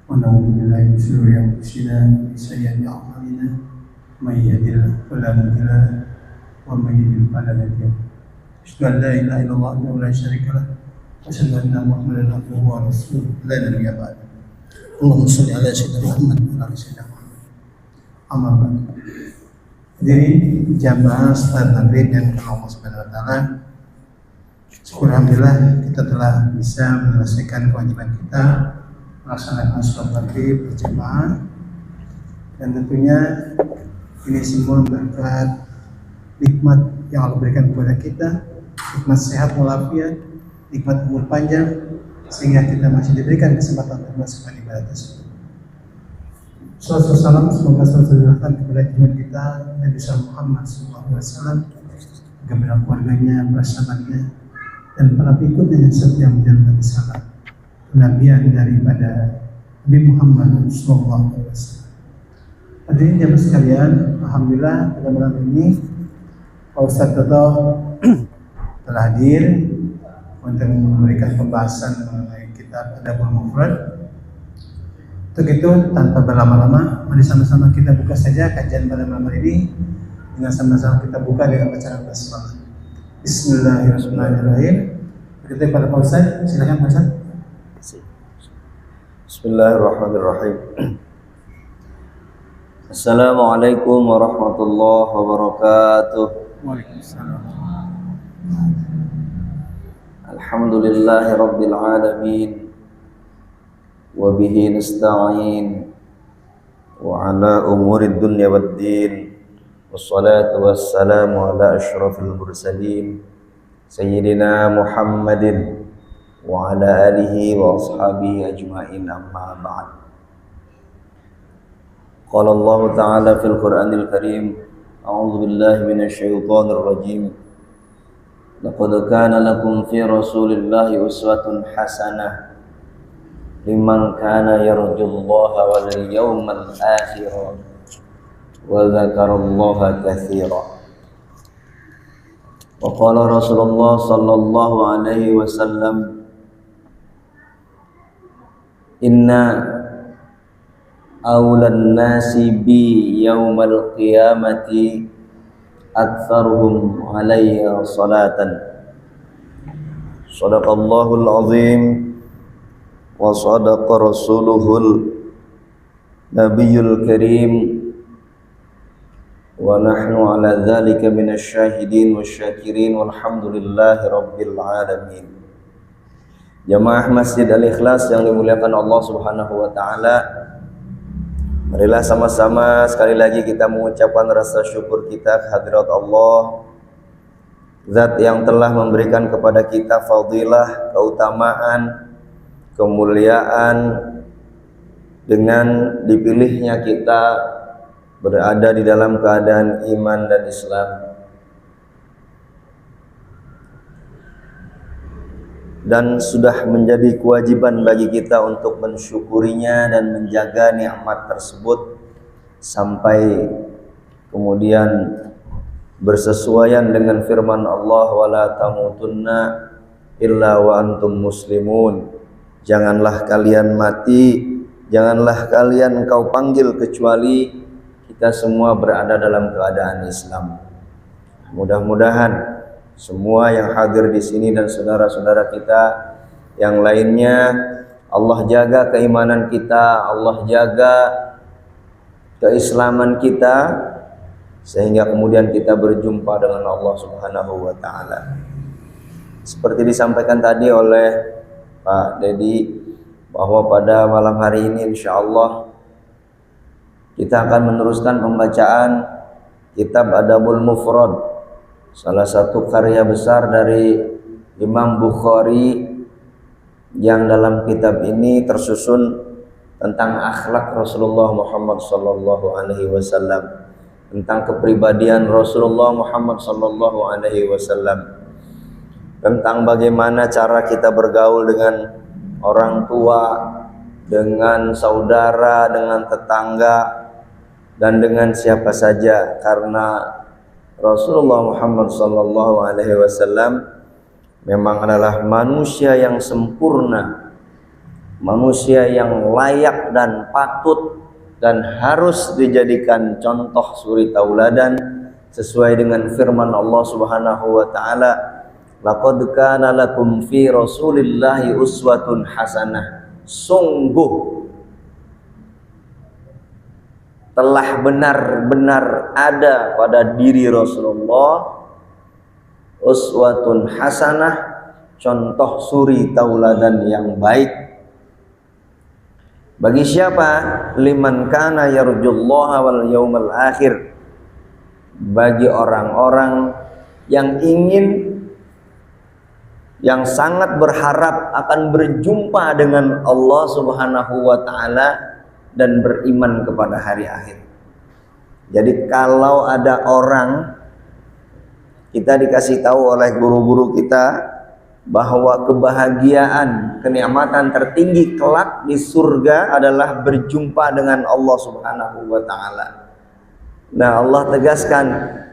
ونعوذ بالله من شرور أنفسنا ومن سيئات أعمالنا من يهده الله فلا مضل له ومن يضلل فلا هادي له أشهد أن لا إله إلا الله وحده لا شريك له وأشهد أن محمدا عبده ورسوله لا نبي بعده اللهم صل على سيدنا Muhammad wa ala sayyidina Muhammad. Amma ba'd. Hadirin jamaah salat maghrib yang dimuliakan Allah Subhanahu wa taala. Alhamdulillah kita telah bisa menyelesaikan kewajiban kita melaksanakan salat maghrib berjamaah, dan tentunya ini semua berkat nikmat yang Allah berikan kepada kita, nikmat sehat walafiat, nikmat umur panjang, sehingga kita masih diberikan kesempatan untuk melaksanakan ibadah tersebut. Sallallahu alaihi wasallam, semoga selalu tercurahkan kepada junjungan kita Nabi Muhammad SAW, kepada keluarganya, para sahabatnya, dan para pengikutnya yang setia menjalankan risalah kenabian daripada Nabi Muhammad SAW. Hadirin jamaah sekalian, alhamdulillah pada malam ini Pak Ustadz Toto telah hadir untuk memberikan pembahasan mengenai kitab Adabul Mufrad. Untuk itu, tanpa berlama-lama, mari sama-sama kita buka saja kajian pada malam ini dengan sama-sama kita buka dengan bacaan basmalah. Bismillahirrahmanirrahim. Kita pada Pak Ustadz, silakan Pak Ustadz. Bismillahirrahmanirrahim. Assalamualaikum warahmatullahi wabarakatuh. Waalaikumsalam. Alhamdulillahi rabbil alamin, wa bihi nasta'in, wa ala umurid dunya waddin, wassalatu wassalamu ala ashrafil mursalin sayyidina Muhammadin wa ala alihi wa ashabihi ajma'in, amma ba'd. Qala Allah ta'ala fil Qur'anil Karim, a'udzu billahi minasy syaithanir rajim. Laqad kana lakum fi Rasulillahi uswatun hasanah liman kana yarjullaha wal yawmal akhir wa dzakarallaha katsira. Wa qala Rasulullah sallallahu alaihi wasallam, inna awlan nasi bi yaumal qiyamati aktsaruhum alayya salatan. Shadaqallahul azim wa sadaqa rasuluhul nabiyul karim, wa nahnu ala dzalika minasy syahidin wasyakirin walhamdulillahi rabbil alamin. Jamaah Masjid Al-Ikhlas yang dimuliakan Allah Subhanahu wa taala, marilah sama-sama sekali lagi kita mengucapkan rasa syukur kita kehadirat Allah, Zat yang telah memberikan kepada kita fadilah, keutamaan, kemuliaan dengan dipilihnya kita berada di dalam keadaan iman dan Islam, dan sudah menjadi kewajiban bagi kita untuk mensyukurinya dan menjaga nikmat tersebut sampai kemudian bersesuaian dengan firman Allah, wala tamutunna illa wa antum muslimun. Janganlah kalian mati, janganlah kalian engkau panggil kecuali kita semua berada dalam keadaan Islam. Mudah-mudahan semua yang hadir di sini dan saudara-saudara kita yang lainnya, Allah jaga keimanan kita, Allah jaga keislaman kita, sehingga kemudian kita berjumpa dengan Allah Subhanahu wa taala. Seperti disampaikan tadi oleh Pak Dedi, bahwa pada malam hari ini insyaallah kita akan meneruskan pembacaan kitab Adabul Mufrad, salah satu karya besar dari Imam Bukhari, yang dalam kitab ini tersusun tentang akhlak Rasulullah Muhammad sallallahu alaihi wasallam, tentang kepribadian Rasulullah Muhammad sallallahu alaihi wasallam, tentang bagaimana cara kita bergaul dengan orang tua, dengan saudara, dengan tetangga, dan dengan siapa saja, karena Rasulullah Muhammad sallallahu alaihi wasallam memang adalah manusia yang sempurna, manusia yang layak dan patut dan harus dijadikan contoh suri tauladan sesuai dengan firman Allah Subhanahu wa taala, laqad kana lakum fi rasulillahi uswatun hasanah. Sungguh telah benar-benar ada pada diri Rasulullah uswatun hasanah, contoh suri tauladan yang baik. Bagi siapa? Liman kana yarjullaha wal yaumal akhir. Bagi orang-orang yang sangat berharap akan berjumpa dengan Allah Subhanahu wa taala dan beriman kepada hari akhir. Jadi kalau ada orang, kita dikasih tahu oleh guru-guru kita bahwa kebahagiaan, kenikmatan tertinggi kelak di surga adalah berjumpa dengan Allah Subhanahu wa taala. Nah, Allah tegaskan,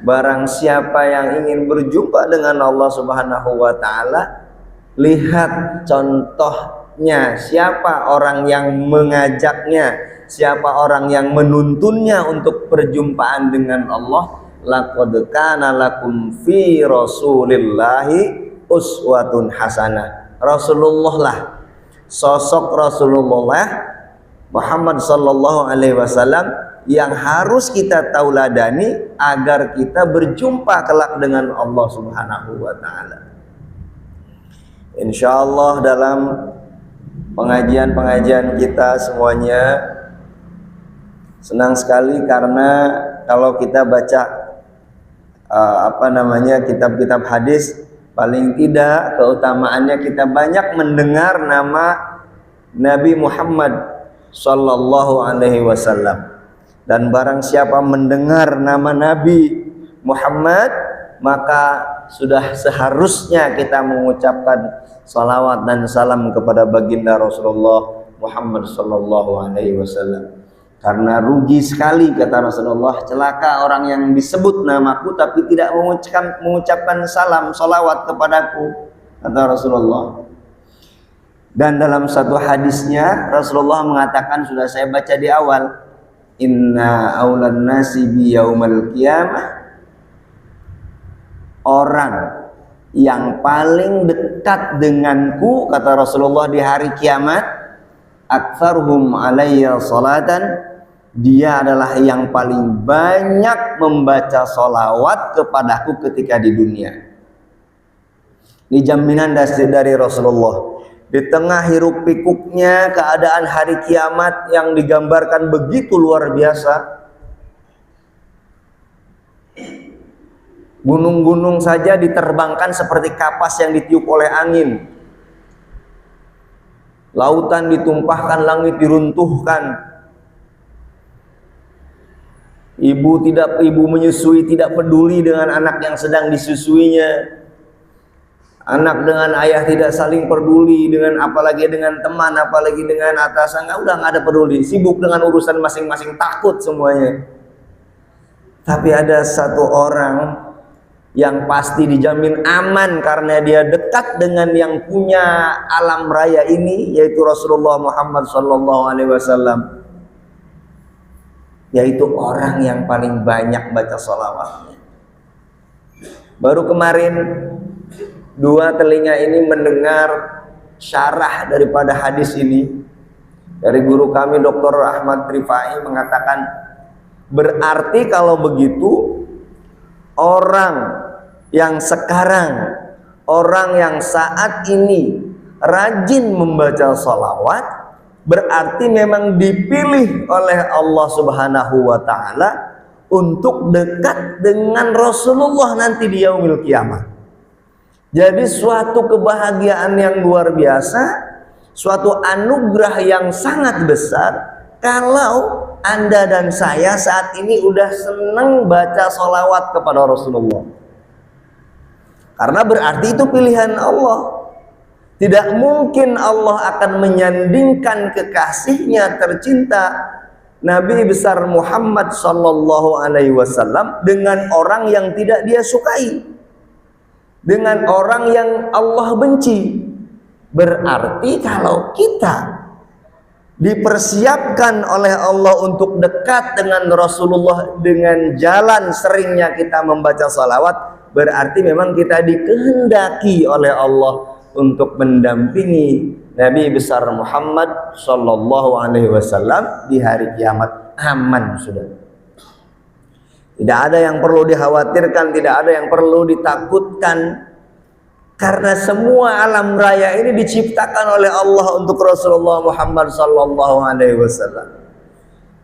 barang siapa yang ingin berjumpa dengan Allah Subhanahu wa taala, lihat contohnya, siapa orang yang mengajaknya, siapa orang yang menuntunnya untuk perjumpaan dengan Allah. Laqad kana lakum fi rasulillahi uswatun hasanah. Rasulullah lah, sosok Rasulullah Muhammad sallallahu alaihi wasallam yang harus kita tauladani agar kita berjumpa kelak dengan Allah Subhanahu wa taala. Insyaallah dalam pengajian-pengajian kita semuanya senang sekali karena kalau kita baca kitab-kitab hadis, paling tidak keutamaannya kita banyak mendengar nama Nabi Muhammad sallallahu alaihi wasallam. Dan barang siapa mendengar nama Nabi Muhammad, maka sudah seharusnya kita mengucapkan salawat dan salam kepada baginda Rasulullah Muhammad sallallahu alaihi wasallam. Karena rugi sekali, kata Rasulullah, celaka orang yang disebut namaku tapi tidak mengucapkan salam, salawat kepadaku, kata Rasulullah. Dan dalam satu hadisnya Rasulullah mengatakan, sudah saya baca di awal, inna aulan nasi bi yaumal qiyamah, orang yang paling dekat denganku, kata Rasulullah, di hari kiamat, aktsaruhum alayya salatan, dia adalah yang paling banyak membaca sholawat kepadaku ketika di dunia. Ini jaminan dari Rasulullah. Di tengah hiruk pikuknya keadaan hari kiamat yang digambarkan begitu luar biasa, gunung-gunung saja diterbangkan seperti kapas yang ditiup oleh angin, lautan ditumpahkan, langit diruntuhkan. Ibu menyusui tidak peduli dengan anak yang sedang disusuinya. Anak dengan ayah tidak saling peduli, dengan apalagi dengan teman, apalagi dengan atasan, udah nggak ada peduli, sibuk dengan urusan masing-masing, takut semuanya. Tapi ada satu orang yang pasti dijamin aman karena dia dekat dengan yang punya alam raya ini, yaitu Rasulullah Muhammad SAW. Yaitu orang yang paling banyak baca sholawatnya. Baru kemarin dua telinga ini mendengar syarah daripada hadis ini dari guru kami Dr. Ahmad Rifai, mengatakan berarti kalau begitu orang yang sekarang, orang yang saat ini rajin membaca sholawat, berarti memang dipilih oleh Allah Subhanahu wa taala untuk dekat dengan Rasulullah nanti di yaumil kiamat. Jadi suatu kebahagiaan yang luar biasa, suatu anugerah yang sangat besar kalau Anda dan saya saat ini udah senang baca sholawat kepada Rasulullah. Karena berarti itu pilihan Allah. Tidak mungkin Allah akan menyandingkan kekasihnya tercinta Nabi besar Muhammad sallallahu alaihi wasallam dengan orang yang tidak dia sukai, dengan orang yang Allah benci. Berarti kalau kita dipersiapkan oleh Allah untuk dekat dengan Rasulullah dengan jalan seringnya kita membaca salawat, berarti memang kita dikehendaki oleh Allah untuk mendampingi Nabi besar Muhammad sallallahu alaihi wasallam di hari kiamat. Aman sudah. Tidak ada yang perlu dikhawatirkan, tidak ada yang perlu ditakutkan. Karena semua alam raya ini diciptakan oleh Allah untuk Rasulullah Muhammad sallallahu alaihi wasallam.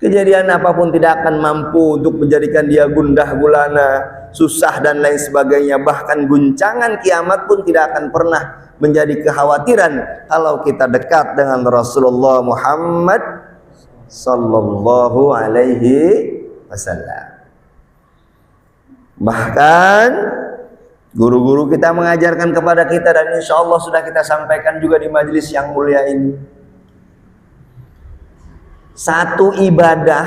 Kejadian apapun tidak akan mampu untuk menjadikan dia gundah gulana, susah dan lain sebagainya. Bahkan guncangan kiamat pun tidak akan pernah menjadi kekhawatiran kalau kita dekat dengan Rasulullah Muhammad sallallahu alaihi wasallam. Bahkan guru-guru kita mengajarkan kepada kita, dan insya Allah sudah kita sampaikan juga di majelis yang mulia ini, satu ibadah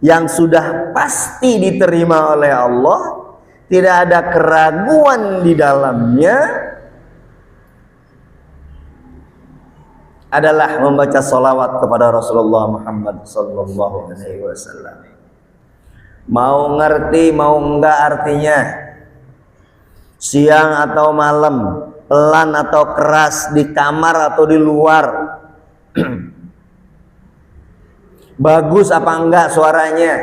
yang sudah pasti diterima oleh Allah, tidak ada keraguan di dalamnya, adalah membaca salawat kepada Rasulullah Muhammad sallallahu alaihi wasallam. Mau ngerti mau enggak artinya, siang atau malam, pelan atau keras, di kamar atau di luar, bagus apa enggak suaranya,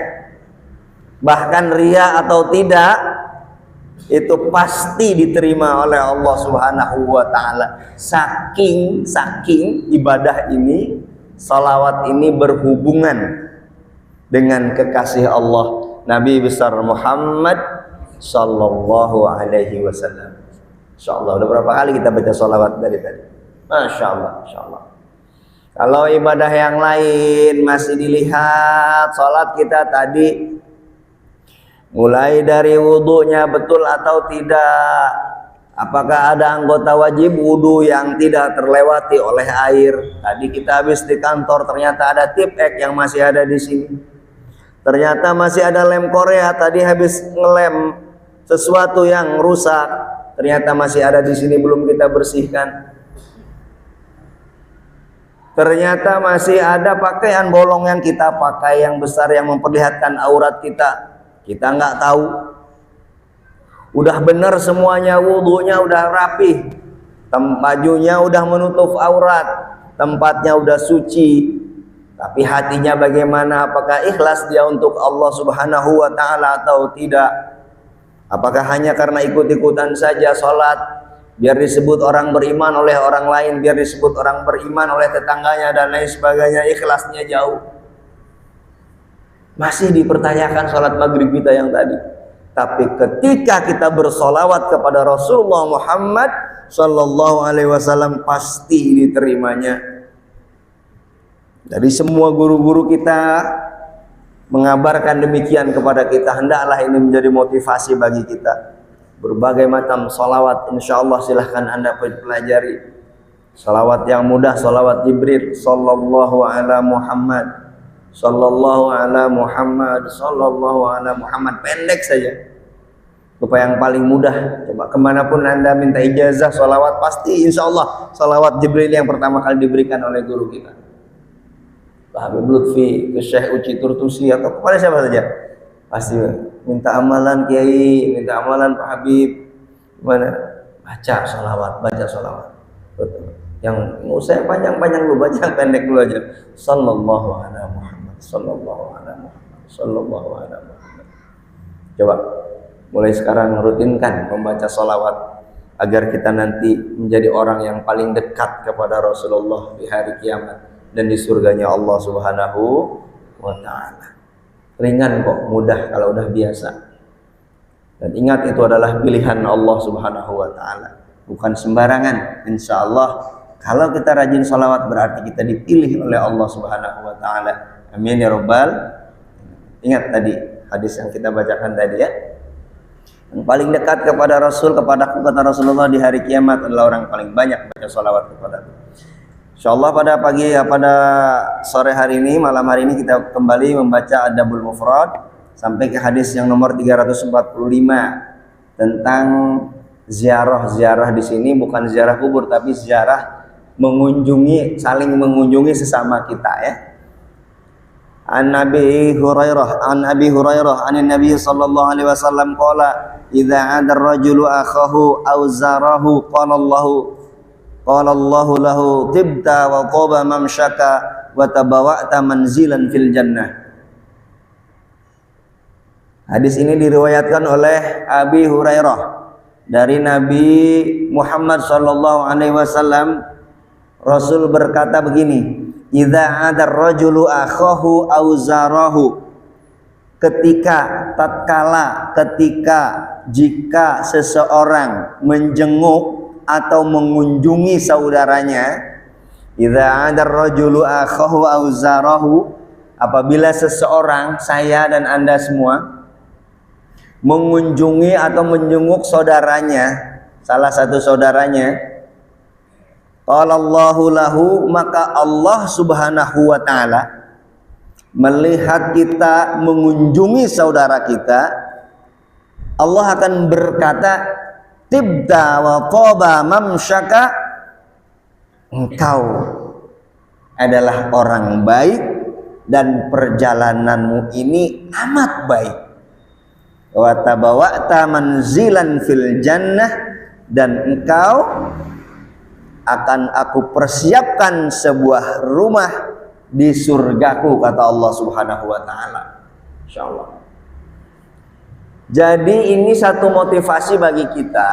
bahkan ria atau tidak, itu pasti diterima oleh Allah Subhanahu wa taala. Saking ibadah ini, salawat ini berhubungan dengan kekasih Allah Nabi besar Muhammad sallallahu alaihi wasallam. Insyaallah udah berapa kali kita baca salawat dari tadi? Masyaallah, insyaallah. Kalau ibadah yang lain masih dilihat salat kita tadi, mulai dari wudunya betul atau tidak, apakah ada anggota wajib wudu yang tidak terlewati oleh air. Tadi kita habis di kantor, ternyata ada tip ek yang masih ada di sini. Ternyata masih ada lem Korea, tadi habis ngelem sesuatu yang rusak, ternyata masih ada di sini belum kita bersihkan. Ternyata masih ada pakaian bolong yang kita pakai yang besar yang memperlihatkan aurat kita. Kita nggak tahu. Udah benar semuanya, wudunya udah rapi, bajunya udah menutup aurat, tempatnya udah suci, tapi hatinya bagaimana? Apakah ikhlas dia untuk Allah Subhanahu wa taala atau tidak? Apakah hanya karena ikut-ikutan saja sholat, biar disebut orang beriman oleh orang lain, biar disebut orang beriman oleh tetangganya dan lain sebagainya, ikhlasnya jauh. Masih dipertanyakan sholat maghrib kita yang tadi. Tapi ketika kita bersolawat kepada Rasulullah Muhammad sallallahu alaihi wasallam, pasti diterimanya. Dari semua guru-guru kita mengabarkan demikian kepada kita. Hendaklah ini menjadi motivasi bagi kita. Berbagai macam salawat, insya Allah silahkan Anda pelajari. Salawat yang mudah, salawat Jibril, sallallahu ala Muhammad, sallallahu ala Muhammad, sallallahu ala Muhammad, pendek saja. Supaya yang paling mudah. Coba kemanapun Anda minta ijazah salawat, pasti insya Allah salawat Jibril yang pertama kali diberikan oleh guru kita, Pak Habib Lutfi, ke Syekh Uci Turtusi, atau kepada siapa saja, pasti minta amalan Kiai, minta amalan Pak Habib, gimana? Baca salawat, baca salawat. Yang mau saya panjang-panjang dulu, baca pendek dulu aja. Sallallahu ala Muhammad, sallallahu ala Muhammad, sallallahu ala Muhammad. Coba mulai sekarang rutinkan membaca salawat agar kita nanti menjadi orang yang paling dekat kepada Rasulullah di hari kiamat dan di surganya Allah Subhanahu wa ta'ala. Ringan kok, mudah kalau udah biasa. Dan ingat, itu adalah pilihan Allah Subhanahu wa ta'ala, bukan sembarangan. Insya Allah kalau kita rajin salawat berarti kita dipilih oleh Allah Subhanahu wa ta'ala. Amin ya rabbal. Ingat tadi hadis yang kita bacakan tadi ya, yang paling dekat kepada Rasul, kepadaku kata Rasulullah di hari kiamat adalah orang paling banyak baca salawat kepadaku. InsyaAllah pada sore hari ini, malam hari ini kita kembali membaca Adabul Mufrad sampai ke hadis yang nomor 345 tentang ziarah. Ziarah di sini bukan ziarah kubur, tapi ziarah mengunjungi, saling mengunjungi sesama kita ya. An Abi Hurairah anin Nabi sallallahu alaihi wasallam qala idza 'ada ar-rajulu akhahu aw zarahu qala Allahu lahu tibta wa taba mamshaka wa tabawa'ta manzilan fil jannah. Hadis ini diriwayatkan oleh Abi Hurairah dari Nabi Muhammad sallallahu alaihi wasallam. Rasul berkata begini, idza 'ada ar-rajulu akhahu aw zarahu, jika seseorang menjenguk atau mengunjungi saudaranya, idza 'ada ar-rajulu akhahu aw zarahu, apabila seseorang, saya dan Anda semua, mengunjungi atau menjenguk saudaranya, salah satu saudaranya, Allahu lahu, maka Allah subhanahu wa ta'ala melihat kita mengunjungi saudara kita, Allah akan berkata, tibda wa taba mamshaka, engkau adalah orang baik dan perjalananmu ini amat baik. Wa tabawa'ta manzilan fil jannah, dan engkau akan aku persiapkan sebuah rumah di surgaku, kata Allah subhanahu wa ta'ala. Insyaallah. Jadi ini satu motivasi bagi kita,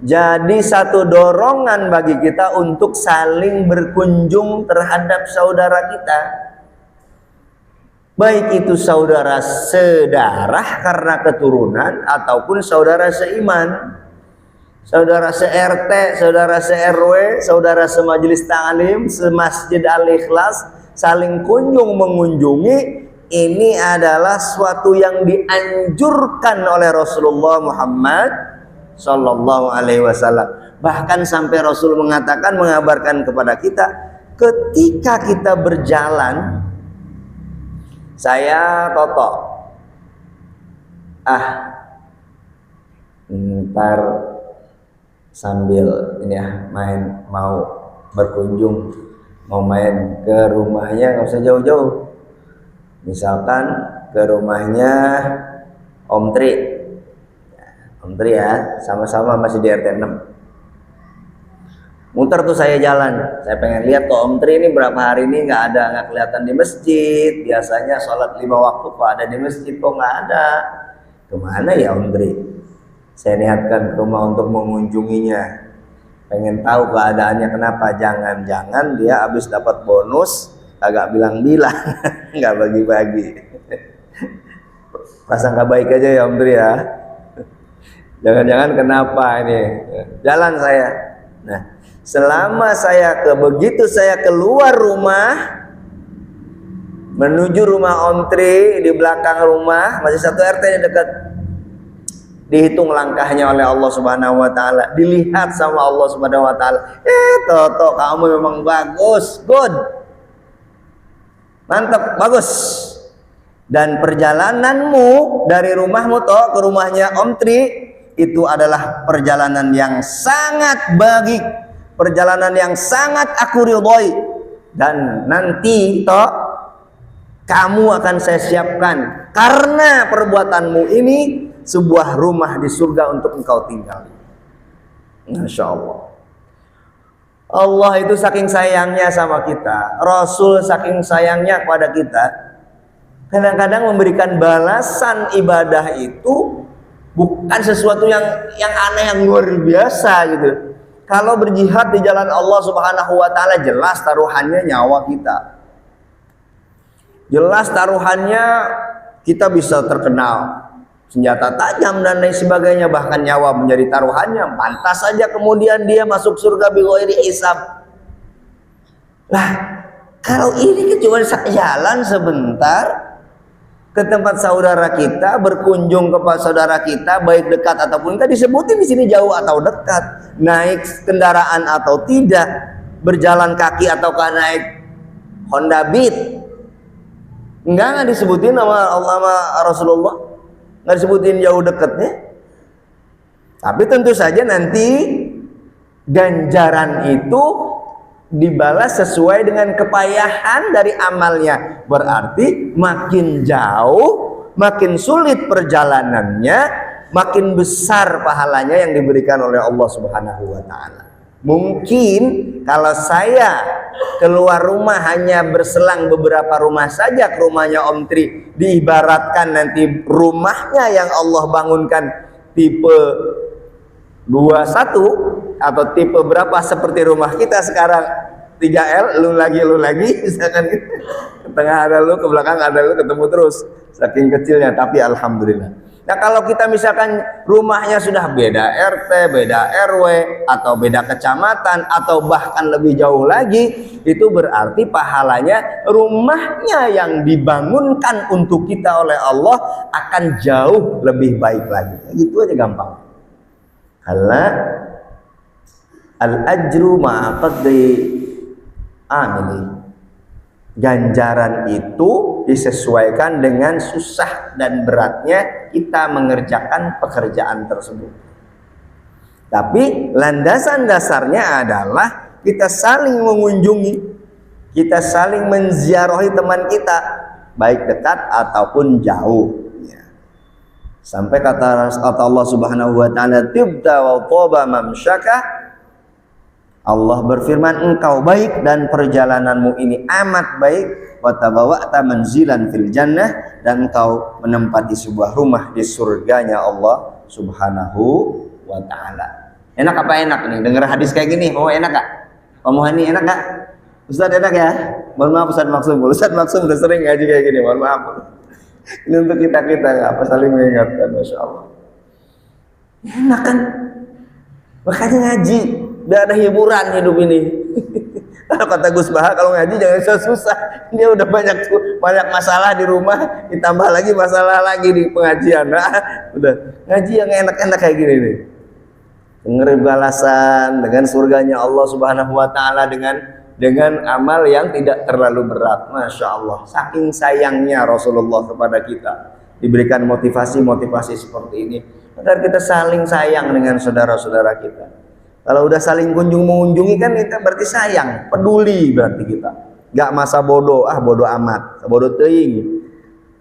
jadi satu dorongan bagi kita untuk saling berkunjung terhadap saudara kita, baik itu saudara sedarah karena keturunan ataupun saudara seiman, saudara se-RT, saudara se-RW, saudara semajelis ta'lim, semasjid Al-Ikhlas, saling kunjung mengunjungi. Ini adalah suatu yang dianjurkan oleh Rasulullah Muhammad sallallahu alaihi wasallam. Bahkan sampai Rasul mengatakan, mengabarkan kepada kita, ketika kita berjalan, saya Toto, ntar sambil ini ya, mau berkunjung, mau main ke rumahnya, nggak usah jauh-jauh, misalkan ke rumahnya Om Tri ya, sama-sama masih di RT 6. Muter tuh saya jalan, saya pengen lihat tuh Om Tri ini berapa hari ini nggak kelihatan di masjid. Biasanya sholat 5 waktu kok ada di masjid, kok nggak ada. Kemana ya Om Tri? Saya niatkan ke rumah untuk mengunjunginya, pengen tahu keadaannya kenapa. Jangan-jangan dia habis dapat bonus agak bilang-bilang, nggak bagi-bagi. Prasangka baik aja ya Om Tri ya. Jangan-jangan kenapa ini jalan saya. Nah, selama begitu saya keluar rumah menuju rumah Om Tri, di belakang rumah masih satu RT di dekat, dihitung langkahnya oleh Allah subhanahu wa ta'ala, dilihat sama Allah subhanahu wa ta'ala. Toto, kamu memang bagus, good, mantap, bagus. Dan perjalananmu dari rumahmu ke rumahnya Om Tri itu adalah perjalanan yang sangat baik, perjalanan yang sangat aku ridhoi. Dan nanti kamu akan saya siapkan karena perbuatanmu ini sebuah rumah di surga untuk engkau tinggal. Masya Allah. Allah itu saking sayangnya sama kita, Rasul saking sayangnya kepada kita, kadang-kadang memberikan balasan ibadah itu bukan sesuatu yang aneh, yang luar biasa gitu. Kalau berjihad di jalan Allah subhanahu wa ta'ala, jelas taruhannya nyawa kita, jelas taruhannya kita bisa terkenal, senjata tajam dan lain sebagainya, bahkan nyawa menjadi taruhannya. Pantas saja kemudian dia masuk surga bighairi hisab. Lah, kalau ini cuma jalan sebentar ke tempat saudara kita, berkunjung kepada saudara kita, baik dekat ataupun kita disebutin di sini jauh atau dekat, naik kendaraan atau tidak, berjalan kaki ataukah naik Honda Beat, enggak disebutin nama Allah sama Rasulullah, nggak disebutin jauh dekatnya. Tapi tentu saja nanti ganjaran itu dibalas sesuai dengan kepayahan dari amalnya. Berarti makin jauh, makin sulit perjalanannya, makin besar pahalanya yang diberikan oleh Allah Subhanahu wa taala. Mungkin kalau saya keluar rumah hanya berselang beberapa rumah saja ke rumahnya Om Tri, diibaratkan nanti rumahnya yang Allah bangunkan tipe 21 atau tipe berapa seperti rumah kita sekarang 3L, lu lagi misalkan gitu. Ke tengah ada lu, ke belakang ada lu, ketemu terus saking kecilnya. Tapi alhamdulillah. Nah kalau kita misalkan rumahnya sudah beda RT, beda RW, atau beda kecamatan, atau bahkan lebih jauh lagi, itu berarti pahalanya rumahnya yang dibangunkan untuk kita oleh Allah akan jauh lebih baik lagi. Gitu aja gampang. Allah al-ajru ma'aqadri amili. Ganjaran itu disesuaikan dengan susah dan beratnya kita mengerjakan pekerjaan tersebut. Tapi landasan dasarnya adalah kita saling mengunjungi, kita saling menziarahi teman kita, baik dekat ataupun jauh. Sampai kata Allah Subhanahu wa taala, tibta wa taba mamsyaka. Allah berfirman, engkau baik dan perjalananmu ini amat baik, wa tabawa'ta manzilan fil jannah, dan engkau menempati sebuah rumah di surganya Allah Subhanahu wa taala. Enak apa enak nih dengar hadis kayak gini? Oh enak Kak? Pak Muhani enak Kak? Ustaz enak ya? Mohon maaf Ustaz Maksum. Ustaz Maksum udah sering ngaji kayak gini, mohon maaf. Ini untuk kita-kita apa saling mengingatkan, Masya Allah. Enak kan? Makanya ngaji, udah ada hiburan hidup ini. Kalau kata Gus Baha, kalau ngaji jangan susah. Dia udah banyak masalah di rumah, ditambah lagi masalah lagi di pengajian. Nah, udah ngaji yang enak-enak kayak gini nih. Dengar balasan dengan surganya Allah Subhanahu wa taala dengan amal yang tidak terlalu berat. Masya Allah, saking sayangnya Rasulullah kepada kita, diberikan motivasi seperti ini agar kita saling sayang dengan saudara-saudara kita. Kalau udah saling mengunjungi kan kita berarti sayang, peduli berarti kita. Gak masa bodoh, bodoh amat, bodoh teuing.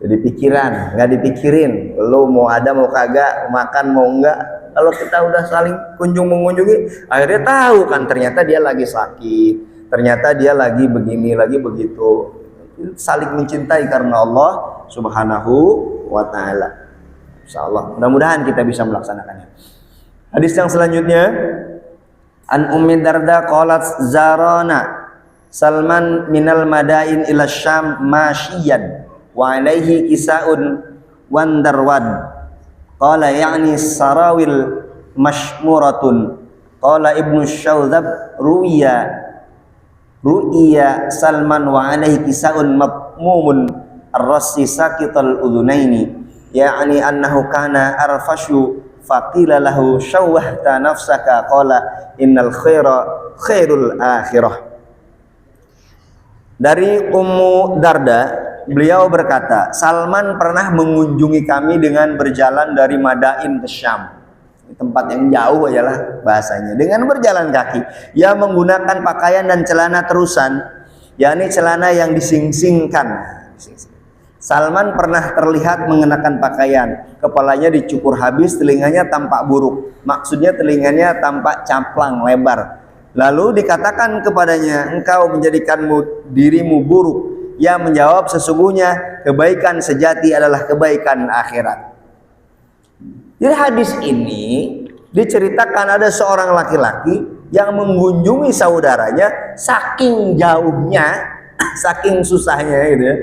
Jadi pikiran, nggak dipikirin. Lo mau ada mau kagak, makan mau enggak. Kalau kita udah saling mengunjungi, akhirnya tahu kan ternyata dia lagi sakit. Ternyata dia lagi begini, lagi begitu. Saling mencintai karena Allah Subhanahu wa ta'ala. Insyaallah, mudah-mudahan kita bisa melaksanakannya. Hadis yang selanjutnya, An Ummi Darda qalat zarana Salman minal madain ila Syam masyiyan wa alaihi kisaun wandarwad. Qala ya'ni sarawil mashmuratun. Qala Ibnu Syaudzab ru'ya Salman wa alaihi kisaun matmumun ar-rassi saqital udhunaini, ya'ni annahu kana arfashu faqila lahu syawwahta nafsaka, qala innal khairul akhirah. Dari Ummu Darda, beliau berkata, Salman pernah mengunjungi kami dengan berjalan dari Madain ke Syam. Tempat yang jauh adalah bahasanya, dengan berjalan kaki. Ia menggunakan pakaian dan celana terusan, yakni celana yang disingsingkan. Salman pernah terlihat mengenakan pakaian, kepalanya dicukur habis, telinganya tampak buruk. Maksudnya telinganya tampak caplang lebar. Lalu dikatakan kepadanya, engkau menjadikan dirimu buruk. Ia menjawab, sesungguhnya kebaikan sejati adalah kebaikan akhirat. Jadi hadis ini diceritakan ada seorang laki-laki yang mengunjungi saudaranya saking jauhnya, saking susahnya gitu ya.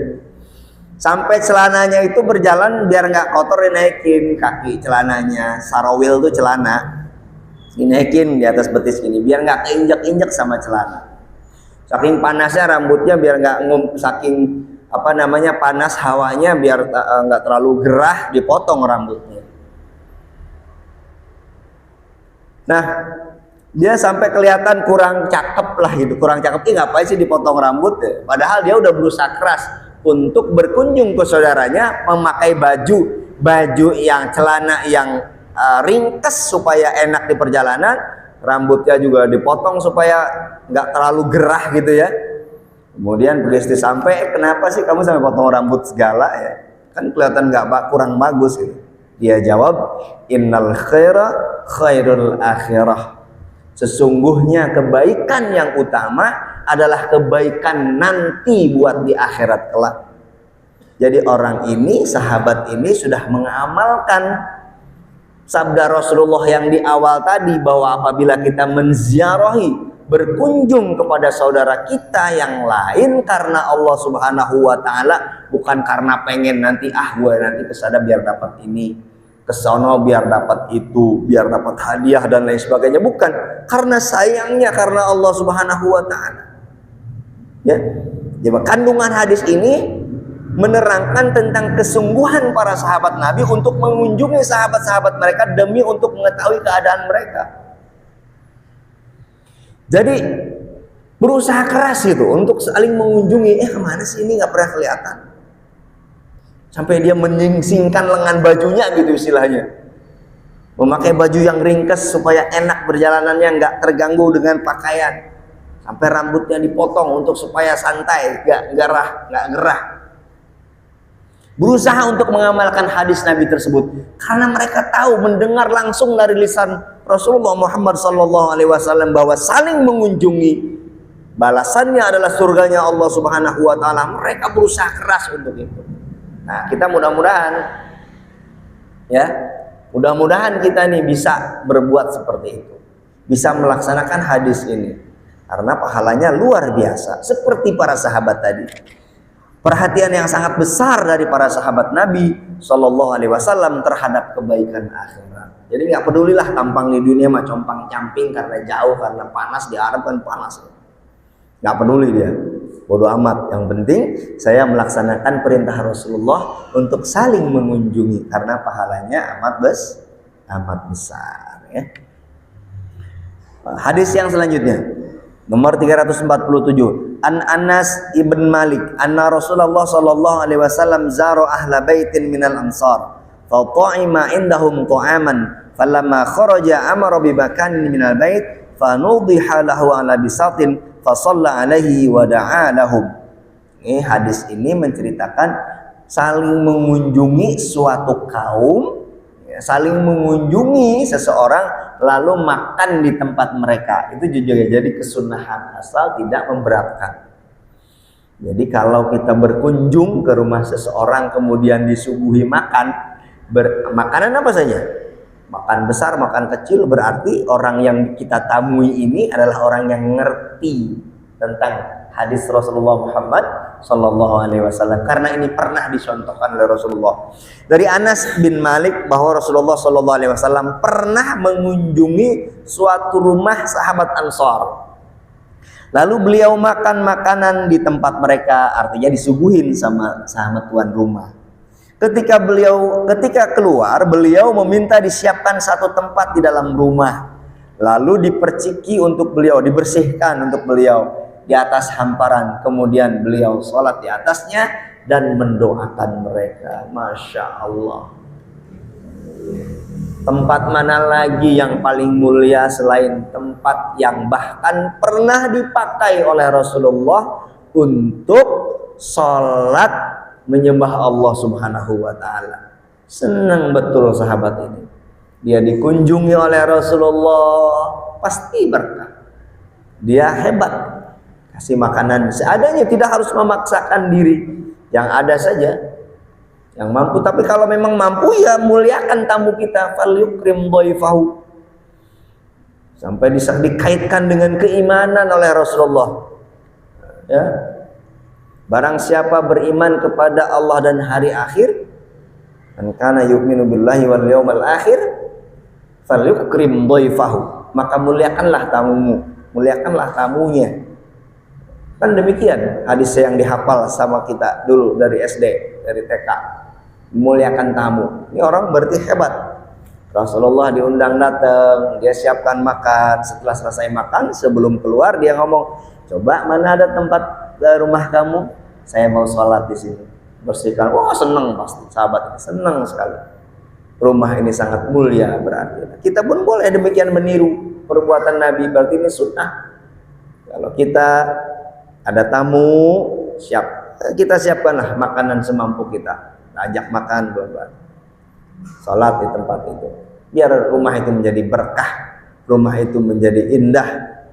Sampai celananya itu berjalan biar nggak kotor dinaikin kaki celananya. Sarawil itu celana dinaikin di atas betis ini biar nggak keinjek-injek sama celana. Saking panasnya rambutnya biar nggak saking panas hawanya biar nggak terlalu gerah, dipotong rambutnya. Nah, dia sampai kelihatan kurang cakep lah gitu, kurang cakep. Ngapain sih dipotong rambut ya? Padahal dia udah berusaha keras untuk berkunjung ke saudaranya, memakai baju yang celana yang ringkas supaya enak di perjalanan, rambutnya juga dipotong supaya nggak terlalu gerah gitu ya. Kemudian begitu sampai, kenapa sih kamu sampai potong rambut segala ya? Kan kelihatan kurang bagus gitu. Dia jawab, innal khaira khairul akhirah. Sesungguhnya kebaikan yang utama adalah kebaikan nanti buat di akhirat kelak. Jadi orang ini, sahabat ini sudah mengamalkan sabda Rasulullah yang di awal tadi, bahwa apabila kita menziarahi, berkunjung kepada saudara kita yang lain karena Allah Subhanahu wa taala, bukan karena pengen nanti gue nanti kesana biar dapat ini, kesono biar dapat itu, biar dapat hadiah dan lain sebagainya, bukan, karena sayangnya karena Allah Subhanahu wa taala. Ya. Jadi kandungan hadis ini menerangkan tentang kesungguhan para sahabat Nabi untuk mengunjungi sahabat-sahabat mereka demi untuk mengetahui keadaan mereka. Jadi berusaha keras gitu untuk saling mengunjungi. Kemana sih ini, nggak pernah kelihatan. Sampai dia menyingsingkan lengan bajunya gitu istilahnya. Memakai baju yang ringkes supaya enak perjalanannya, nggak terganggu dengan pakaian. Sampai rambutnya dipotong untuk supaya santai, nggak gerah. Berusaha untuk mengamalkan hadis Nabi tersebut karena mereka tahu, mendengar langsung dari lisan Rasulullah Muhammad SAW bahwa saling mengunjungi balasannya adalah surganya Allah Subhanahu wa taala. Mereka berusaha keras untuk itu. Nah, kita mudah-mudahan kita nih bisa berbuat seperti itu, bisa melaksanakan hadis ini, karena pahalanya luar biasa seperti para sahabat tadi. Perhatian yang sangat besar dari para sahabat Nabi Shallallahu Alaihi Wasallam terhadap kebaikan akhirat. Jadi nggak pedulilah tampang di dunia mah compang camping karena jauh, karena panas, di Arab kan panas. Nggak peduli dia, bodoh amat. Yang penting saya melaksanakan perintah Rasulullah untuk saling mengunjungi karena pahalanya amat besar. Ya. Hadis yang selanjutnya nomor 347. An Anas ibn Malik anna Rasulullah sallallahu alaihi wasallam zara ahla baitin minal ansar fa ta'ima indahum ta'aman falamma kharaja amara bi makanin minal bait fa nudiha lahu ala bisatin fa shalla alaihi wa da'a lahum. Hadis ini menceritakan saling mengunjungi suatu kaum, saling mengunjungi seseorang lalu makan di tempat mereka. Itu juga jadi kesunahan asal tidak memberatkan. Jadi kalau kita berkunjung ke rumah seseorang kemudian disuguhi makanan apa saja, makan besar, makan kecil, berarti orang yang kita tamui ini adalah orang yang ngerti tentang hadis Rasulullah Muhammad Sallallahu Alaihi Wasallam, karena ini pernah dicontohkan oleh Rasulullah. Dari Anas bin Malik bahwa Rasulullah Sallallahu Alaihi Wasallam pernah mengunjungi suatu rumah sahabat Ansar. Lalu beliau makan makanan di tempat mereka, artinya disuguhin sama tuan rumah. Ketika keluar, beliau meminta disiapkan satu tempat di dalam rumah, lalu diperciki untuk beliau, dibersihkan untuk beliau di atas hamparan, kemudian beliau sholat di atasnya dan mendoakan mereka. Masya Allah. Tempat mana lagi yang paling mulia selain tempat yang bahkan pernah dipakai oleh Rasulullah untuk sholat menyembah Allah Subhanahu wa taala. Senang betul sahabat ini. Dia dikunjungi oleh Rasulullah, pasti berkah. Dia hebat. Kasih makanan seadanya, tidak harus memaksakan diri, yang ada saja, yang mampu. Tapi kalau memang mampu, ya muliakan tamu kita, falyukrim dhaifahu. Sampai dikaitkan dengan keimanan oleh Rasulullah. Ya, barang siapa beriman kepada Allah dan hari akhir, man kana yu'minu billahi wal yawmal akhir, falyukrim dhaifahu. Maka muliakanlah tamumu, muliakanlah tamunya. Kan demikian hadis yang dihafal sama kita dulu dari SD, dari TK. Muliakan tamu. Ini orang berarti hebat. Rasulullah diundang datang, dia siapkan makan. Setelah selesai makan, sebelum keluar dia ngomong, coba mana ada tempat rumah kamu? Saya mau sholat di sini. Bersihkan. Wah, senang pasti sahabat ini, senang sekali. Rumah ini sangat mulia berarti. Kita pun boleh demikian meniru perbuatan Nabi, berarti ini sunnah. Kalau kita ada tamu, kita siapkanlah makanan semampu kita, ajak makan buat salat di tempat itu, biar rumah itu menjadi berkah, rumah itu menjadi indah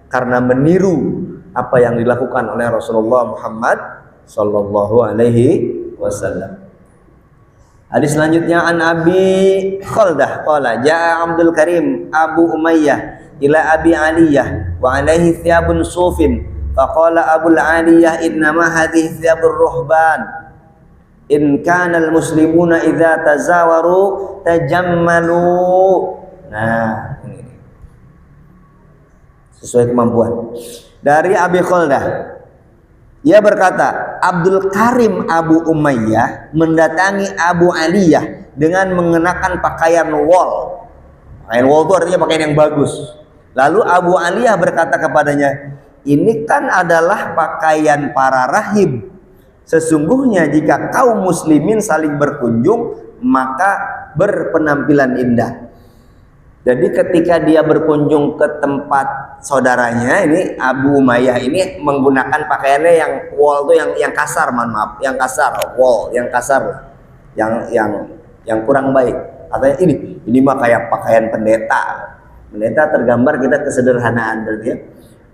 karena meniru apa yang dilakukan oleh Rasulullah Muhammad sallallahu alaihi wasallam. Hadis selanjutnya, an Abi Khaldah qala jaa Abdul Karim Abu Umayyah ila Abi Aliyah wa alaihi thiyabun sufin faqala Abu Aliyah innama hadhihi thiyabur ruhban in kana al-muslimuna idza tazawaru tajammalu. Nah, ini sesuai kemampuan. Dari Abi Khaldah, ia berkata, Abdul Karim Abu Umayyah mendatangi Abu Aliyah dengan mengenakan pakaian wol. Pakaian wol itu artinya pakaian yang bagus. Lalu Abu Aliyah berkata kepadanya, ini kan adalah pakaian para rahib. Sesungguhnya jika kaum muslimin saling berkunjung, maka berpenampilan indah. Jadi ketika dia berkunjung ke tempat saudaranya, ini Abu Umayyah ini menggunakan pakaiannya yang wol itu yang kasar, mohon maaf, yang kasar, wol, yang kasar, yang kurang baik. Katanya ini mah kayak pakaian pendeta. Pendeta tergambar kita kesederhanaan berarti ya.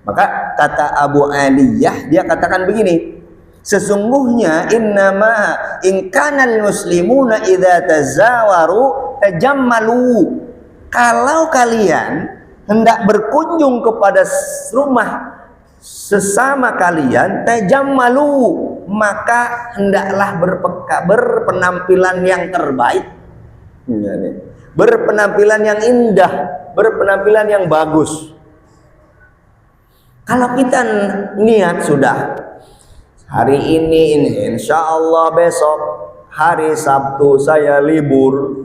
Maka kata Abu Aliyah, dia katakan begini, sesungguhnya innama in kanal muslimuna idza tazawaru tajammalu. Kalau kalian hendak berkunjung kepada rumah sesama kalian, tajammalu, maka hendaklah berpenampilan yang terbaik, berpenampilan yang indah, berpenampilan yang bagus. Kalau kita niat sudah hari ini insya Allah besok hari Sabtu saya libur,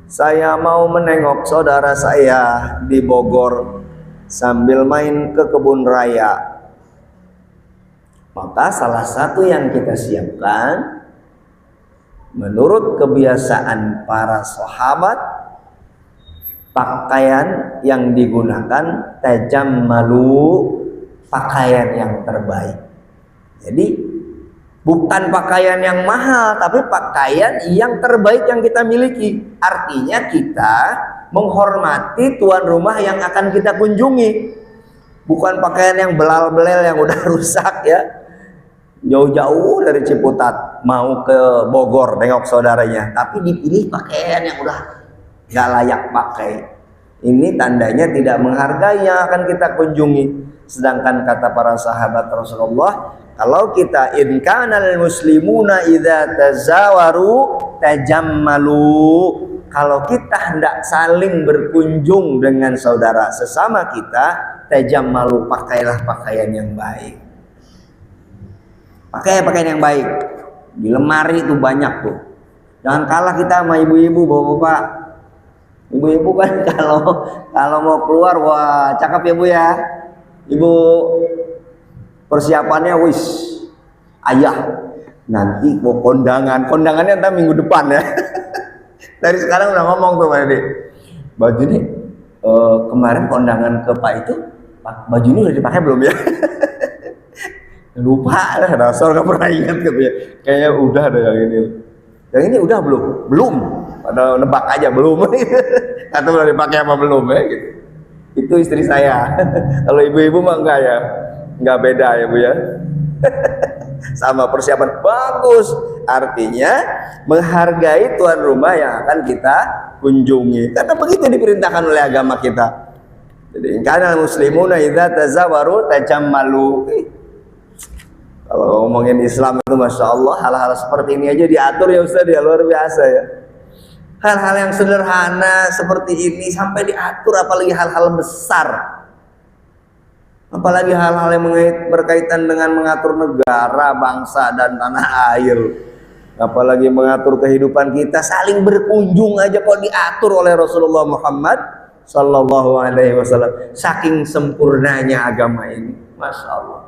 saya mau menengok saudara saya di Bogor sambil main ke kebun raya. Maka salah satu yang kita siapkan menurut kebiasaan para sahabat, pakaian yang digunakan tajammalu, pakaian yang terbaik. Jadi bukan pakaian yang mahal, tapi pakaian yang terbaik yang kita miliki. Artinya kita menghormati tuan rumah yang akan kita kunjungi. Bukan pakaian yang belal-belel yang udah rusak ya. Jauh-jauh dari Ciputat mau ke Bogor nengok saudaranya, tapi dipilih pakaian yang udah gak layak pakai. Ini tandanya tidak menghargai yang akan kita kunjungi. Sedangkan kata para sahabat Rasulullah, kalau kita in kanal muslimuna idza tazawaru tajammalu, kalau kita hendak saling berkunjung dengan saudara sesama kita, tajammalu, pakailah pakaian yang baik. Pakai pakaian yang baik. Di lemari itu banyak tuh. Jangan kalah kita sama ibu-ibu, bapak-bapak. Ibu-ibu kan kalau mau keluar, wah cakep ya Bu ya. Ibu persiapannya wis ayah nanti mau kondangannya ntar minggu depan ya. Dari sekarang udah ngomong tuh Pak Dede, baju ini kemarin kondangan ke Pak itu, baju ini udah dipakai belum ya? Lupa lah, dasar nggak pernah ingat gitu ya. Kayaknya udah ada yang ini udah belum pada nebak aja belum atau udah dipakai apa belum ya gitu. Itu istri saya. Kalau ibu-ibu mah enggak ya, enggak beda ya Bu ya. Sama persiapan bagus, artinya menghargai tuan rumah yang akan kita kunjungi. Karena begitu diperintahkan oleh agama kita. Jadi kana muslimuna idza tazawaru tajammalu. Kalau ngomongin Islam itu Masya Allah, hal-hal seperti ini aja diatur ya Ustaz ya, luar biasa ya. Hal-hal yang sederhana seperti ini sampai diatur, apalagi hal-hal besar, apalagi hal-hal yang berkaitan dengan mengatur negara, bangsa dan tanah air, apalagi mengatur kehidupan kita, saling berkunjung aja kok diatur oleh Rasulullah Muhammad Sallallahu Alaihi Wasallam. Saking sempurnanya agama ini, Masya Allah.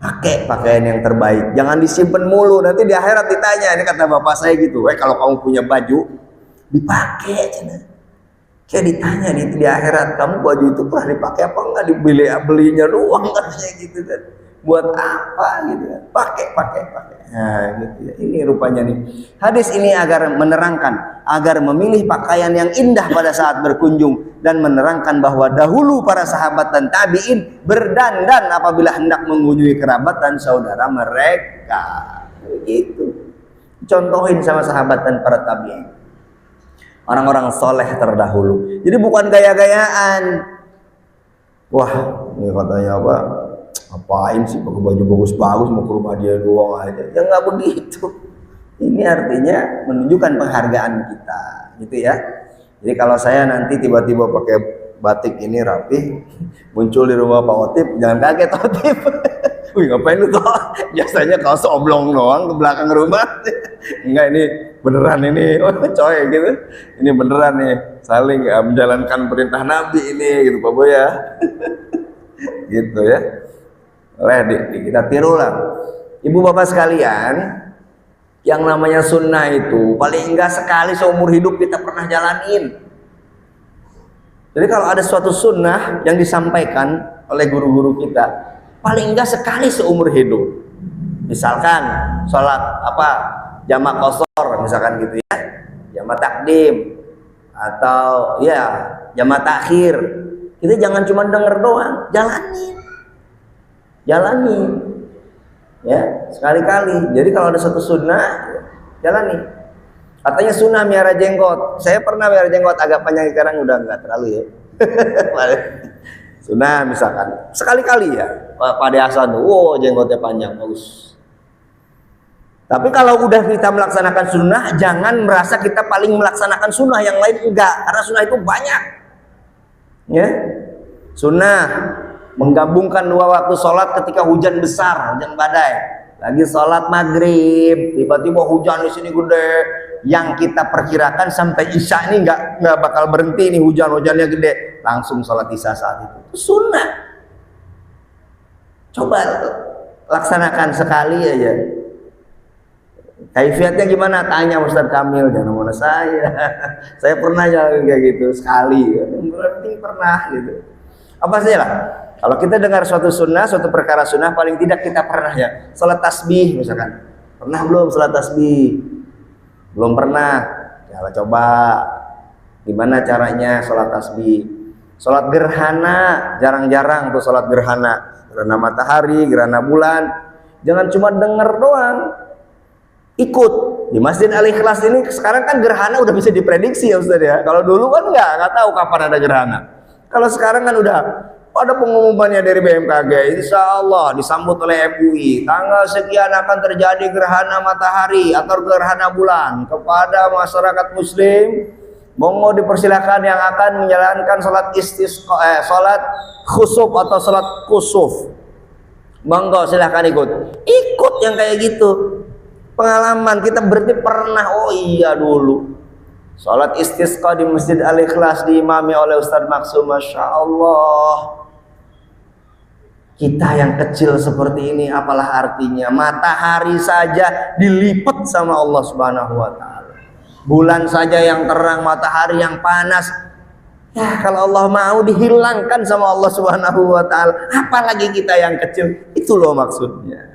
Pakai pakaian yang terbaik, jangan disimpan mulu, nanti di akhirat ditanya. Ini kata bapak saya gitu, kalau kamu punya baju dipakai, Kayak ditanya di akhirat, kamu baju itu pernah dipakai apa enggak? Belinya doang katanya gitu kan. Buat apa gitu kan? Pakai. Nah, gitu ya. Ini rupanya nih. Hadis ini agar menerangkan, agar memilih pakaian yang indah pada saat berkunjung dan menerangkan bahwa dahulu para sahabat dan tabi'in berdandan apabila hendak mengunjungi kerabat dan saudara mereka. Begitu. Contohin sama sahabat dan para tabi'in. Orang-orang soleh terdahulu. Jadi bukan gaya-gayaan. Wah, ini katanya apa? Apain sih pakai baju bagus-bagus mau ke rumah dia doang aja. Ya nggak begitu. Ini artinya menunjukkan penghargaan kita, gitu ya. Jadi kalau saya nanti tiba-tiba pakai batik ini rapi, muncul di rumah Pak Otip, jangan kaget Otip. Wih, ngapain lu kok? Biasanya kaos oblong doang ke belakang rumah. Enggak, ini beneran ini, oh coy gitu. Ini beneran nih, saling menjalankan perintah Nabi ini gitu Pak Boy ya. Gitu ya. Kita tirulah. Ibu bapak sekalian, yang namanya sunnah itu paling enggak sekali seumur hidup kita pernah jalanin. Jadi kalau ada suatu sunnah yang disampaikan oleh guru-guru kita, paling enggak sekali seumur hidup. Misalkan sholat jamak qashar misalkan gitu ya, jamak takdim atau ya jamak takhir. Kita jangan cuma denger doang, jalani ya sekali-kali. Jadi kalau ada satu sunnah jalani. Katanya sunnah miara jenggot. Saya pernah miara jenggot agak panjang, sekarang udah enggak terlalu ya. Sunnah misalkan sekali-kali ya pada Hasan, wow jenggotnya panjang bagus. Tapi kalau udah kita melaksanakan sunnah, jangan merasa kita paling melaksanakan sunnah, yang lain enggak, karena sunnah itu banyak ya. Sunnah menggabungkan 2 waktu sholat ketika hujan besar, hujan badai. Lagi sholat maghrib, tiba-tiba hujan di sini gede, yang kita perkirakan sampai isya ini nggak bakal berhenti nih, hujannya gede, langsung sholat isya saat itu. Sunnah. Coba laksanakan sekali aja. Kaifiatnya gimana? Tanya Ustaz Kamil, jangan mana saya. Saya pernah jalan kayak gitu sekali. Berarti pernah gitu. Apa sih lah? Kalau kita dengar suatu sunnah, suatu perkara sunnah, paling tidak kita pernah ya. Salat tasbih misalkan. Pernah belum salat tasbih? Belum pernah. Ya coba. Gimana caranya salat tasbih? Salat gerhana, jarang-jarang tuh salat gerhana. Gerhana matahari, gerhana bulan. Jangan cuma denger doang. Ikut. Di Masjid Al-Ikhlas ini sekarang kan gerhana udah bisa diprediksi ya Ustaz ya. Kalau dulu kan nggak tahu kapan ada gerhana. Kalau sekarang kan udah ada pengumumannya dari BMKG, insya Allah disambut oleh MUI, tanggal sekian akan terjadi gerhana matahari atau gerhana bulan. Kepada masyarakat muslim, monggo dipersilakan yang akan menjalankan sholat khusuf atau sholat kusuf, monggo silahkan ikut yang kayak gitu. Pengalaman kita berarti pernah, oh iya dulu sholat istisqa di Masjid Al-Ikhlas diimami oleh Ustaz Maksum, Masya Allah. Kita yang kecil seperti ini apalah artinya? Matahari saja dilipat sama Allah Subhanahu wa taala. Bulan saja yang terang, matahari yang panas. Ya kalau Allah mau dihilangkan sama Allah Subhanahu wa taala, apalagi kita yang kecil. Itu loh maksudnya.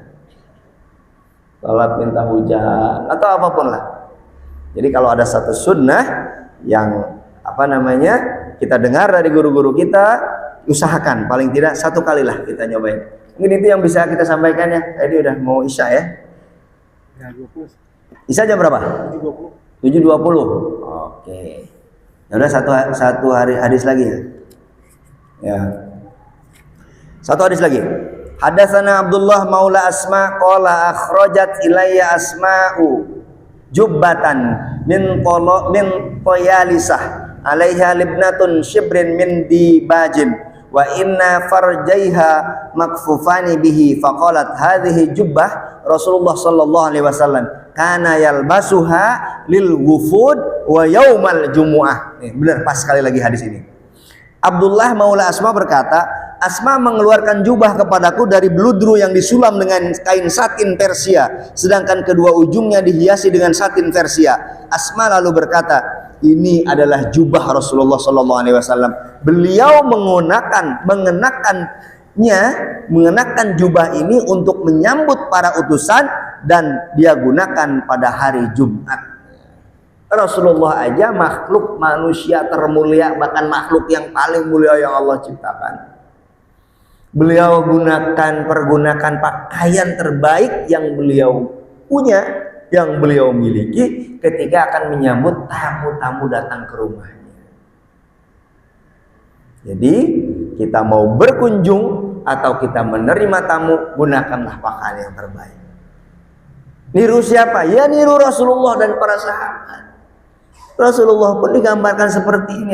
Salat minta hujan atau apapun lah. Jadi kalau ada satu sunnah yang kita dengar dari guru-guru kita, usahakan paling tidak satu kali lah kita nyobain. Mungkin itu yang bisa kita sampaikan ya. Tadi udah mau isya ya. Ya 20. Isya jam berapa? 7.20. 7.20. Oke. Ya udah satu hari hadis lagi ya. Ya. Satu hadis lagi. Hadatsana Abdullah Maula Asma qala akhrajat ilayya Asma'u jubbatan min Toyalisah alaiha libnatun shibrin min dibajin wa inna farjaiha makfufani bihi faqalat hadhihi jubbah Rasulullah sallallahu alaihi wasallam kana yalbasuha lil wufud wa yaumal jumu'ah. Benar pas sekali lagi hadis ini. Abdullah Maula Asma berkata, Asma mengeluarkan jubah kepadaku dari beludru yang disulam dengan kain satin Persia, sedangkan kedua ujungnya dihiasi dengan satin Persia. Asma lalu berkata, ini adalah jubah Rasulullah sallallahu alaihi wasallam. Beliau mengenakan jubah ini untuk menyambut para utusan dan dia gunakan pada hari Jumat. Rasulullah aja makhluk manusia termulia, bahkan makhluk yang paling mulia yang Allah ciptakan. Beliau pergunakan pakaian terbaik yang beliau punya, yang beliau miliki ketika akan menyambut tamu-tamu datang ke rumahnya. Jadi kita mau berkunjung atau kita menerima tamu, gunakanlah pakaian yang terbaik. Niru siapa? Ya niru Rasulullah dan para sahabat. Rasulullah pun digambarkan seperti ini.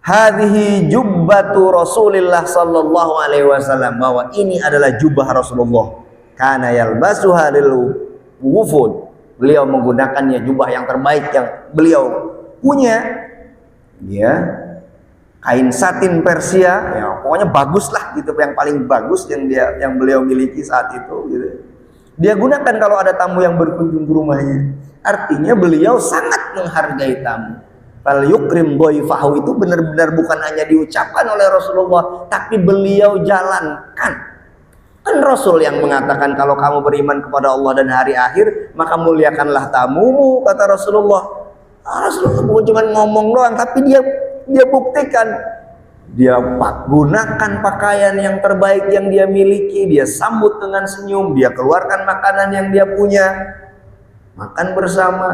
Hadhihi jubbatu Rasulillah sallallahu alaihi wasallam, bahwa ini adalah jubah Rasulullah. Kana yalbasuha lil wufud. Beliau menggunakannya, jubah yang terbaik yang beliau punya. Ya, kain satin Persia, ya pokoknya bagus lah gitu, yang paling bagus yang beliau miliki saat itu gitu. Dia gunakan kalau ada tamu yang berkunjung ke rumahnya. Artinya beliau sangat menghargai tamu. Fal yukrim dhaifahu itu benar-benar bukan hanya diucapkan oleh Rasulullah, tapi beliau jalankan. Kan Rasul yang mengatakan kalau kamu beriman kepada Allah dan hari akhir, maka muliakanlah tamumu, kata Rasulullah. Rasulullah bukan cuma ngomong doang, tapi dia buktikan. Dia gunakan pakaian yang terbaik yang dia miliki, dia sambut dengan senyum, dia keluarkan makanan yang dia punya, makan bersama,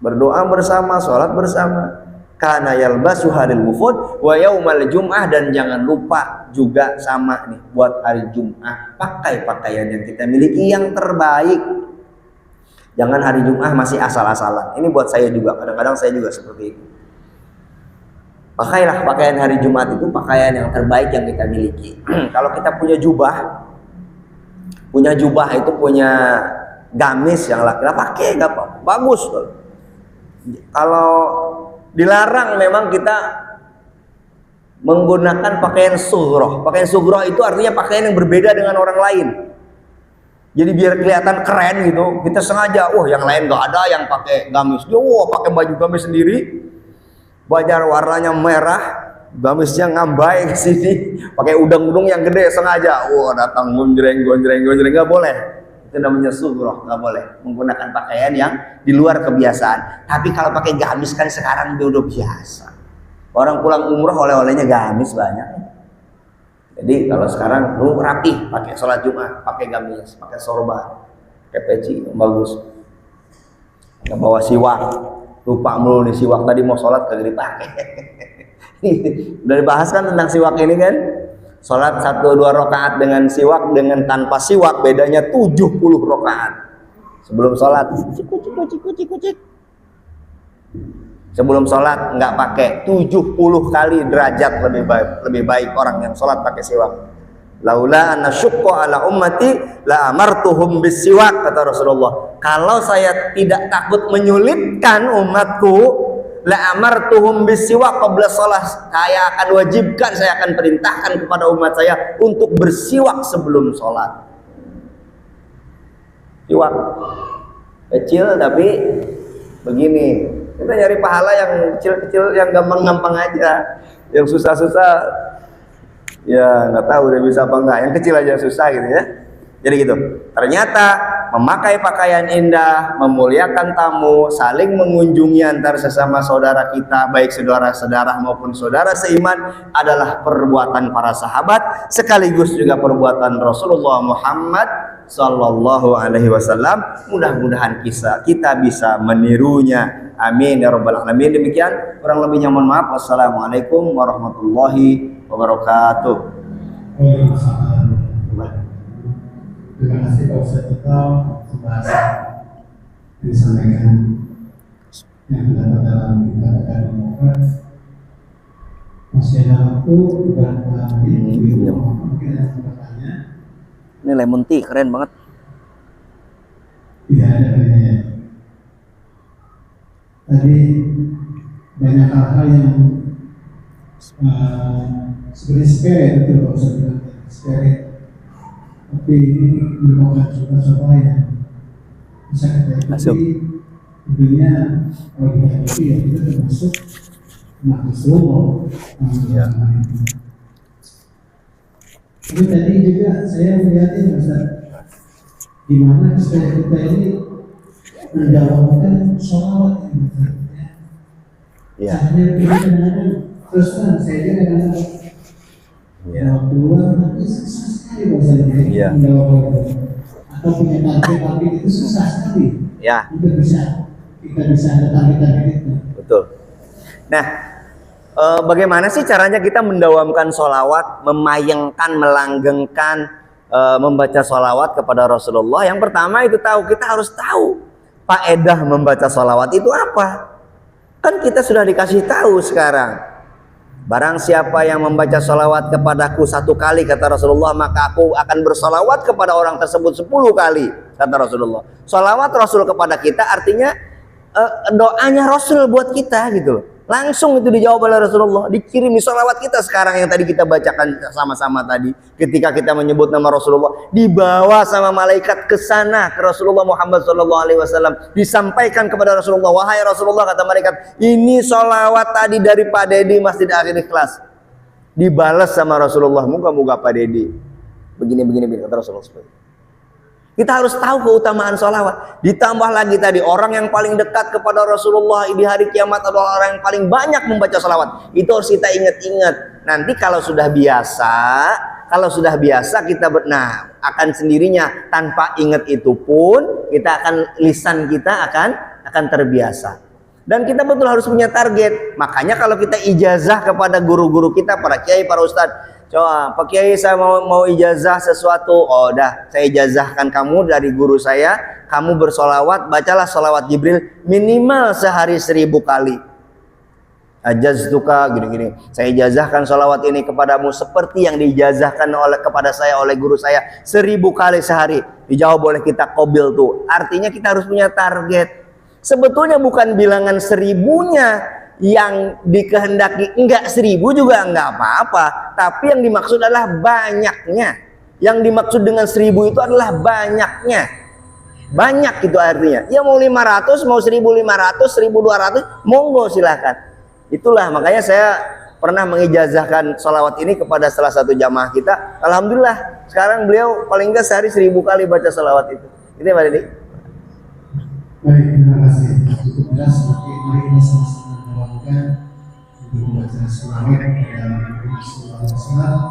berdoa bersama, sholat bersama. Kana yalbasuha lil wufud wa yaumal jum'ah, dan jangan lupa juga sama nih buat hari Jumat, pakai pakaian yang kita miliki yang terbaik. Jangan hari Jumat masih asal-asalan. Ini buat saya juga, kadang-kadang saya juga seperti itu. Pakailah pakaian hari Jumat itu pakaian yang terbaik yang kita miliki. Kalau kita punya jubah itu punya gamis yang laki-laki, pakai nggak apa, bagus. Kalau dilarang memang kita menggunakan pakaian sughroh. Pakaian sughroh itu artinya pakaian yang berbeda dengan orang lain. Jadi biar kelihatan keren gitu, kita sengaja, yang lain nggak ada yang pakai gamis, dia pakai baju gamis sendiri, baju warnanya merah, gamisnya ngambai ke sini, pakai udang-udang yang gede sengaja, datang gonjreng, nggak boleh. Itu namanya sughroh, nggak boleh menggunakan pakaian yang di luar kebiasaan. Tapi kalau pakai gamis kan sekarang udah biasa. Orang pulang umroh oleh-olehnya gamis banyak. Jadi kalau sekarang lu rapi, pakai sholat Jumat, pakai gamis, pakai sorban, pakai peci, bagus. Nggak bawa siwak, lupa mulu nih siwak tadi mau sholat kagak dipakai. Udah dibahas kan tentang siwak ini kan? Sholat 1-2 rakaat dengan siwak, dengan tanpa siwak bedanya 70 rakaat. Sebelum sholat cik. Sebelum sholat nggak pakai 70 kali derajat lebih baik orang yang sholat pakai siwak. Laula anna syukka ala ummati la amartuhum bisiwak, kata Rasulullah. Kalau saya tidak takut menyulitkan umatku, la amartuhum bisiwak qabla shalah, saya akan wajibkan, saya akan perintahkan kepada umat saya untuk bersiwak sebelum sholat. Siwak kecil tapi begini, kita nyari pahala yang kecil-kecil, yang gampang-gampang aja, yang susah-susah ya nggak tahu udah bisa apa enggak, yang kecil aja susah gitu ya. Jadi gitu, ternyata memakai pakaian indah, memuliakan tamu, saling mengunjungi antar sesama saudara kita, baik saudara-saudara maupun saudara seiman, adalah perbuatan para sahabat, sekaligus juga perbuatan Rasulullah Muhammad Sallallahu Alaihi Wasallam. Mudah-mudahan kita bisa menirunya. Amin ya rabbal alamin. Demikian, kurang lebihnya mohon maaf. Wassalamualaikum warahmatullahi wabarakatuh. Terima kasih Pak Ustaz Tito pembahasan yang disampaikan yang terdapat dalam kitab Al-Mu'ad. Masih ada waktu beberapa menit, mungkin ada bertanya. Ini lemon tea keren banget. Tidak ada bedanya. Tadi banyak hal-hal yang sebenarnya sepele, betul Pak Ustaz bilang sepele. Tapi ini merupakan contoh-contoh yang bisa kita ikuti tentunya kalau kita itu ya kita termasuk makhluk. Ya. Tapi tadi juga saya melihatnya Ustaz, gimana supaya kita ini mendawamkan sholawat ini Ustaz. Ya. Caranya kita kadang-kadang terus terang saya juga kadang-kadang Ya. waktu luar nanti susah sekali Ustaz Ya. mendawamkan atau punya target itu susah sekali. Ya. Kita bisa ada target itu. Betul. Nah, bagaimana sih caranya kita mendawamkan sholawat, memayangkan, melanggengkan, membaca sholawat kepada Rasulullah? Yang pertama itu kita harus tahu faedah membaca sholawat itu apa. Kan kita sudah dikasih tahu sekarang. Barang siapa yang membaca sholawat kepadaku 1 kali, kata Rasulullah, maka aku akan bersolawat kepada orang tersebut 10 kali, kata Rasulullah. Sholawat Rasul kepada kita artinya doanya Rasul buat kita gitu loh. Langsung itu dijawab oleh Rasulullah, dikirimi sholawat kita sekarang yang tadi kita bacakan sama-sama tadi. Ketika kita menyebut nama Rasulullah, dibawa sama malaikat ke sana ke Rasulullah Muhammad SAW, disampaikan kepada Rasulullah, wahai Rasulullah, kata malaikat, ini sholawat tadi dari Pak Dedi Masjid Akhir Ikhlas. Dibalas sama Rasulullah, moga-moga Pak Dedi begini kata Rasulullah. Kita harus tahu keutamaan sholawat. Ditambah lagi tadi, orang yang paling dekat kepada Rasulullah di hari kiamat adalah orang yang paling banyak membaca sholawat. Itu harus kita ingat-ingat. Nanti kalau sudah biasa kita akan sendirinya tanpa ingat itu pun lisan kita akan terbiasa. Dan kita betul harus punya target. Makanya kalau kita ijazah kepada guru-guru kita, para kiai, para ustadz, coba Pak Kiai saya mau ijazah sesuatu, oh dah saya ijazahkan kamu dari guru saya, kamu bersolawat, bacalah solawat Jibril minimal sehari 1000 kali. Ajaztuka gini-gini, saya ijazahkan solawat ini kepadamu seperti yang diijazahkan kepada saya oleh guru saya 1000 kali sehari. Dijawab oleh kita qabil tuh. Artinya kita harus punya target. Sebetulnya bukan bilangan 1000-nya yang dikehendaki, enggak 1000 juga enggak apa-apa, tapi yang dimaksud adalah banyaknya. Yang dimaksud dengan 1000 itu adalah banyaknya. Banyak itu artinya. Ya mau 500, mau 1500, 1200, monggo silahkan. Itulah makanya saya pernah mengijazahkan sholawat ini kepada salah satu jamaah kita. Alhamdulillah sekarang beliau paling enggak sehari 1000 kali baca sholawat itu. Itu Pak Dedi. Baik, terima kasih. Cukup jelas, mari kita sama-sama melakukan untuk membaca sholawat kepada Nabi SAW.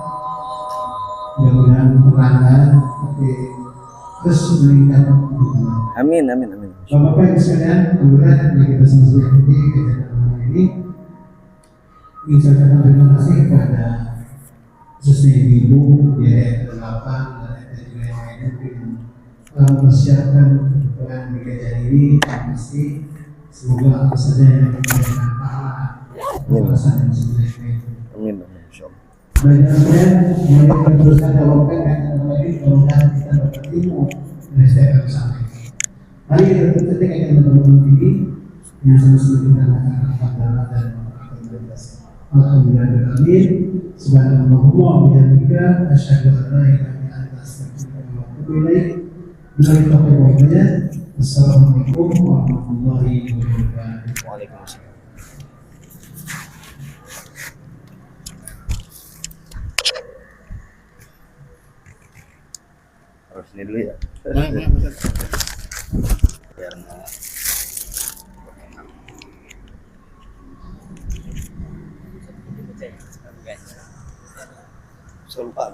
Mudah-mudahan perlahan tapi terus meningkat. Amin. Bapak Ibu sekalian, alhamdulillah kita sama-sama ini kejadian ini. Ingin saya ucapkan terima kasih kepada khususnya ibu ya 8 dan juga yang lainnya yang telah mempersiapkan kebutuhan di kejadian ini. Pasti semoga apa saja yang diberikan pahala yang sebenarnya. Amin. Insyaallah. Banyak yang teruskan dalamkan dan lagi mudah-mudahan kita dapat ilmu dari setiap bersama. Mari kita tutup dengan teman-teman ini yang sama-sama kita lakukan dan alhamdulillah. Subhanallah wa bihamdika asyhadu an la ilaha illa anta astaghfiruka wa atubu ilaik. Assalamualaikum warahmatullahi wabarakatuh. Waalaikumsalam. Harus ini dulu ya. Biar nggak lupa.